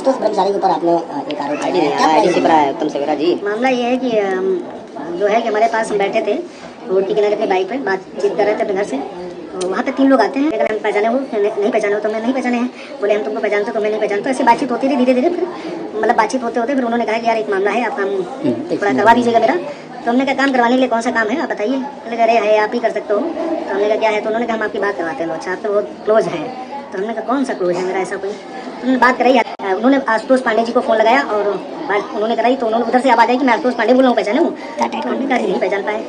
तो ब्रह्मचारी के ऊपर आपने एक आरोप लगाया उत्तम सवेरा जी। मामला ये है कि जो है कि हमारे पास हम बैठे थे रोड के किनारे अपनी बाइक पे बातचीत कर रहे थे अपने घर से। तो वहाँ पे 3 लोग आते हैं, अगर हम पहचाने हो नहीं पहचाने हो तो मैं नहीं पहचाने हैं, बोले हम तुमको पहचानते तो मैं नहीं पहचानता। ऐसे बातचीत होती रही धीरे धीरे, फिर मतलब बातचीत होते होते फिर उन्होंने कहा कि यार एक मामला है, आप काम थोड़ा करवा दीजिएगा मेरा। तो हमने कहा काम करवाने के लिए कौन सा काम है आप बताइए। बोले अरे है आप ही कर सकते हो। तो हमने कहा क्या है, तो उन्होंने कहा हम आपकी बात करवाते हैं। अच्छा आप तो बहुत क्लोज हैं। तो हमने कहा कौन सा क्लोज है मेरा, ऐसा कोई। उन्होंने बात कराई, उन्होंने आशुतोष पांडे जी को फोन लगाया और बात उन्होंने कराई। तो उन्होंने उधर से आवाज आई कि मैं आशुतोष पांडे बोल रहा हूँ, पहचाने हूँ। हमने कहा नहीं पहचान पाए।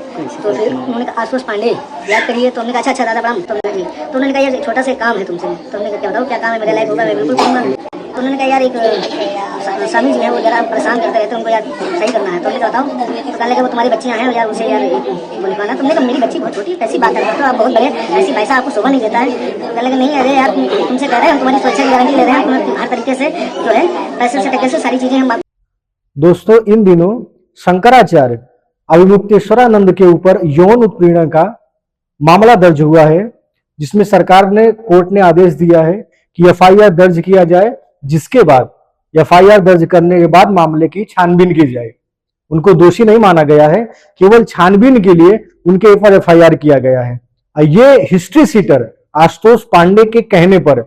तो फिर उन्होंने कहा आशुतोष पांडे याद करिए। तो हमने कहा अच्छा दादा प्रणाम। तो हमने जी, तो उन्होंने कहा यार छोटा सा काम है तुमसे। तो हमने कहा क्या बताओ क्या काम है, मेरे लायक होगा मैं बिल्कुल करूँगा। तो उन्होंने कहा यार एक स्वामी जी है वो जरा परेशान करते रहते हैं, उनको यार सही करना है। तो हमने बताओ। तो कहने लगे वो तुम्हारी बच्चियाँ हैं यार, उसे यार बोलवाना। तुमने कहा मेरी बच्ची बहुत छोटी कैसी बात है, तो आप बहुत बड़े ऐसी पैसा आपको शोभा नहीं देता है। तो कहने लगे नहीं अरे यार तुमसे कह रहे हैं हम तुम्हारी सुरक्षा की गारंटी ले रहे हैं, तुम्हें हर तरीके से जो है पैसे से टके से सारी चीजें हम। दोस्तों इन दिनों शंकराचार्य अविमुक्तेश्वरानंद के ऊपर यौन उत्पीड़न का मामला दर्ज हुआ है, जिसमें सरकार ने कोर्ट ने आदेश दिया है कि एफआईआर दर्ज किया जाए, जिसके बाद एफआईआर दर्ज करने के बाद मामले की छानबीन की जाए। उनको दोषी नहीं माना गया है, केवल छानबीन के लिए उनके ऊपर एफआईआर किया गया है। ये हिस्ट्री सीटर आशुतोष पांडे के कहने पर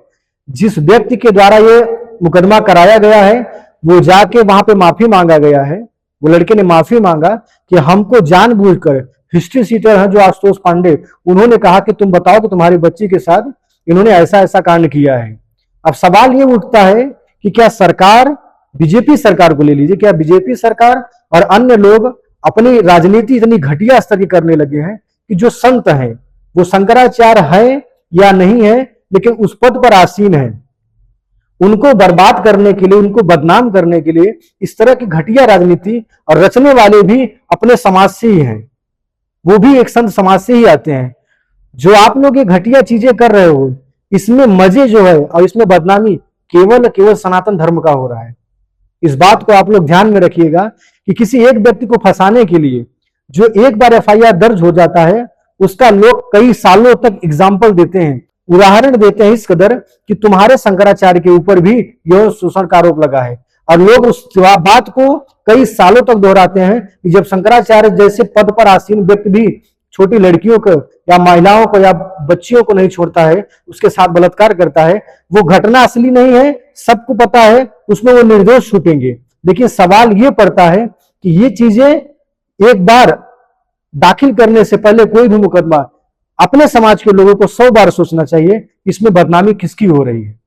जिस व्यक्ति के द्वारा ये मुकदमा कराया गया है वो जाके वहां पे माफी मांगा गया है। वो लड़के ने माफी मांगा कि हमको जानबूझकर हिस्ट्री सीटर है जो आशुतोष पांडे, उन्होंने कहा कि तुम बताओ कि तुम्हारी बच्ची के साथ इन्होंने ऐसा ऐसा कांड किया है। अब सवाल ये उठता है कि क्या सरकार, बीजेपी सरकार को ले लीजिए, क्या बीजेपी सरकार और अन्य लोग अपनी राजनीति इतनी घटिया स्तर की करने लगे हैं कि जो संत हैं वो शंकराचार्य हैं या नहीं है लेकिन उस पद पर आसीन है, उनको बर्बाद करने के लिए, उनको बदनाम करने के लिए इस तरह की घटिया राजनीति और रचने वाले भी अपने समाज से ही हैं, वो भी एक संत समाज से ही आते हैं। जो आप लोग ये घटिया चीजें कर रहे हो इसमें मजे जो है और इसमें बदनामी केवल सनातन धर्म का हो रहा है। इस बात को आप लोग ध्यान में रखिएगा कि किसी एक व्यक्ति को फंसाने के लिए जो एक बार एफआईआर दर्ज हो जाता है उसका लोग कई सालों तक एग्जाम्पल देते हैं, उदाहरण देते हैं इस कदर कि तुम्हारे शंकराचार्य के ऊपर भी यौन शोषण का आरोप लगा है। और लोग उस बात को कई सालों तक दोहराते हैं कि जब शंकराचार्य जैसे पद पर आसीन व्यक्ति भी छोटी लड़कियों को या महिलाओं को या बच्चियों को नहीं छोड़ता है, उसके साथ बलात्कार करता है, वो घटना असली नहीं है, सबको पता है, उसमें वो निर्दोष छूटेंगे। लेकिन सवाल ये पड़ता है कि ये चीजें एक बार दाखिल करने से पहले कोई भी मुकदमा अपने समाज के लोगों को 100 बार सोचना चाहिए इसमें बदनामी किसकी हो रही है।